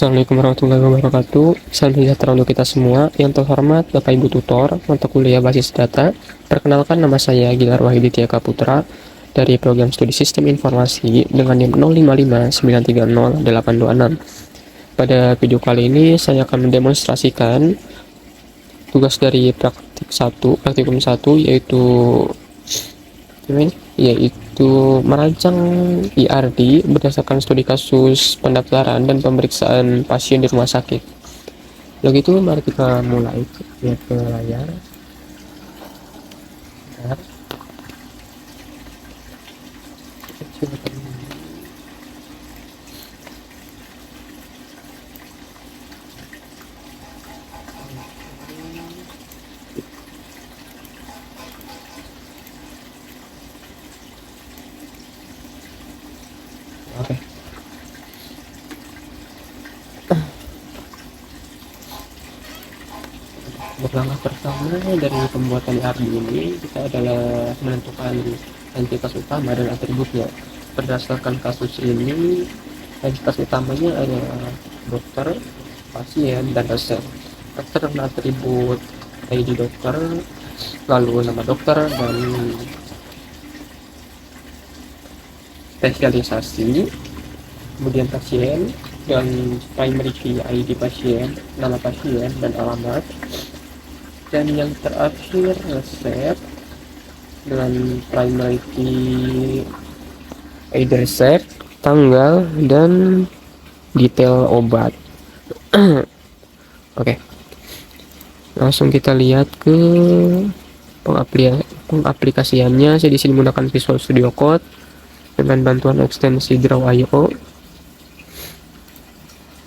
Assalamualaikum warahmatullahi wabarakatuh. Salam sejahtera untuk kita semua. Yang terhormat Bapak Ibu Tutor, mata kuliah basis data. Perkenalkan, nama saya Gilar Wahidi Tiaka Putra dari program studi Sistem Informasi dengan NIM 0559308226. Pada video kali ini saya akan mendemonstrasikan tugas dari praktikum 1 yaitu merancang IRD berdasarkan studi kasus pendaftaran dan pemeriksaan pasien di rumah sakit. Begitu, mari kita mulai. Lihat ke layar. Oke. Langkah pertama dari pembuatan IRD ini, kita adalah menentukan entitas utama dan atributnya. Berdasarkan kasus ini, entitas utamanya adalah dokter, pasien, dan resep. Dokter dan atribut ID dokter, lalu nama dokter dan spesialisasi, kemudian pasien dan primary key ID pasien, nama pasien dan alamat, dan yang terakhir resep dengan primary key ID resep, tanggal, dan detail obat. Oke, langsung kita lihat ke pengaplikasiannya. Saya di sini menggunakan Visual Studio Code dengan bantuan ekstensi Draw.io.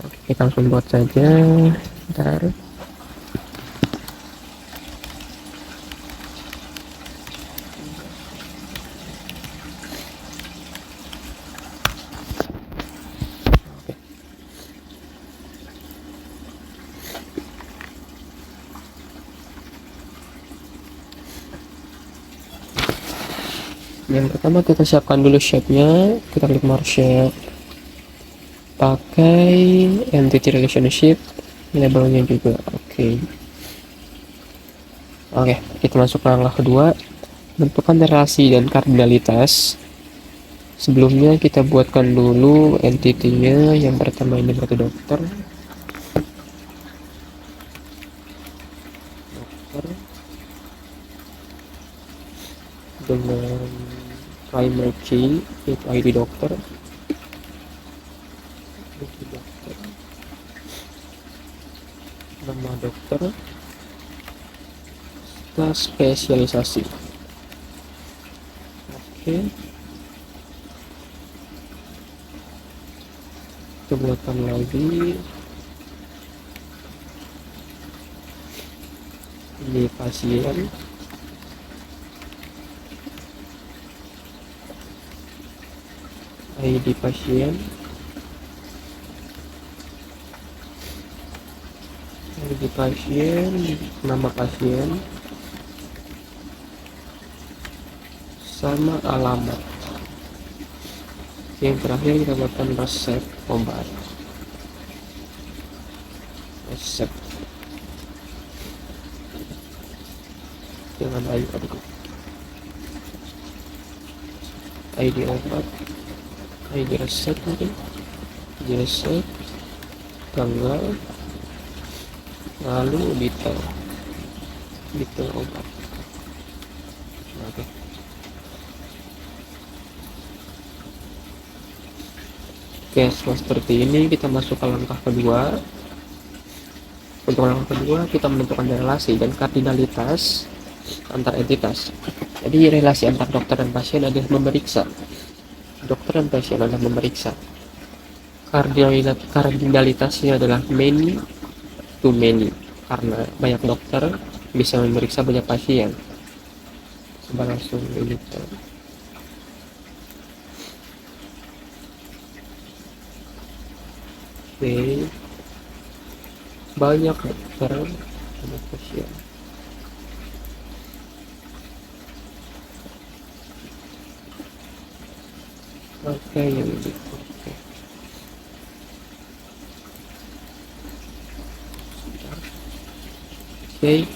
Oke, kita langsung buat saja. Bentar. Yang pertama, kita siapkan dulu shape-nya. Kita klik more shape, pakai entity relationship, labelnya juga. Oke, kita masuk ke langkah kedua, menentukan relasi dan kardinalitas. Sebelumnya kita buatkan dulu entity-nya. Yang pertama ini berarti dokter dengan primary key yaitu ID dokter, nama dokter, spesialisasi. Oke, kita buatkan lagi. Ini pasien, ID pasien, nama pasien, sama alamat. Yang terakhir kita buatkan resep obat. Resep dengan ID obat, ID resep, tanggal, lalu detail obat. Oke, setelah seperti ini kita masuk ke langkah kedua. Untuk langkah kedua, kita menentukan relasi dan kardinalitas antar entitas. Jadi relasi antar dokter dan pasien adalah memeriksa. Dokter dan pasien adalah memeriksa. Kardinalitasnya adalah many to many, karena banyak dokter bisa memeriksa banyak pasien. Coba langsung ini. Oke, banyak dokter banyak pasien. Oke, yang ini. Oke,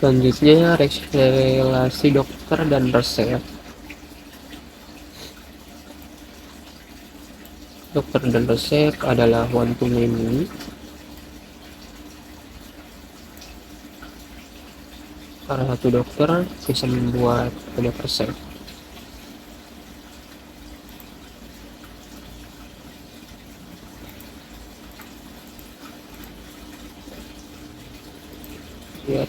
selanjutnya relasi dokter dan resep. Dokter dan resep adalah one to many. Salah satu dokter bisa membuat banyak resep. Ya,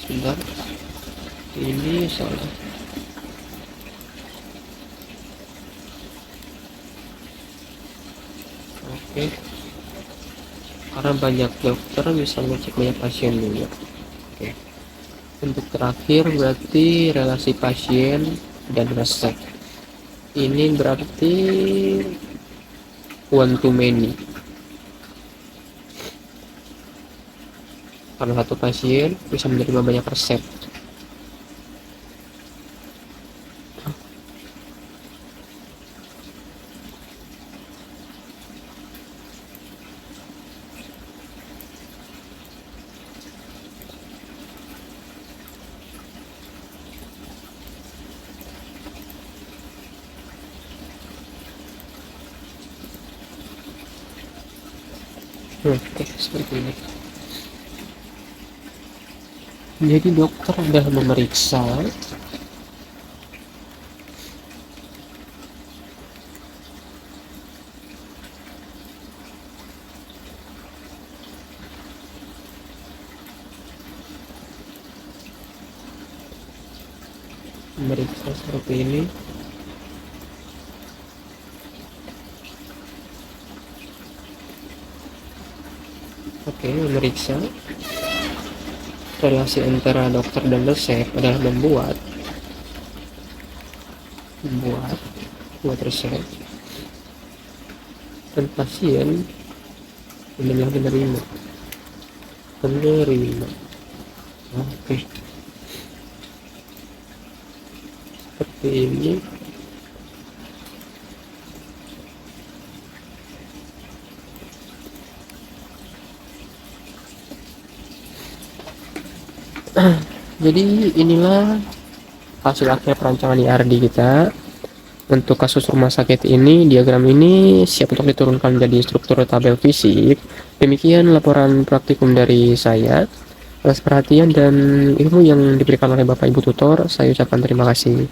sebentar. Ini salah. Oke. Karena banyak dokter bisa ngecek banyak pasien juga. Oke. Untuk terakhir berarti relasi pasien dan resep. Ini berarti one to many. Karena satu pasien bisa menerima banyak resep. Oke, seperti ini. Jadi dokter adalah memeriksa seperti ini. Oke, memeriksa relasi antara dokter dan resep adalah membuat resep dan pasien menerima. Oke, seperti ini. Jadi inilah hasil akhir perancangan IRD kita. Untuk kasus rumah sakit ini, diagram ini siap untuk diturunkan menjadi struktur tabel fisik. Demikian laporan praktikum dari saya. Atas perhatian dan ilmu yang diberikan oleh Bapak Ibu tutor, saya ucapkan terima kasih.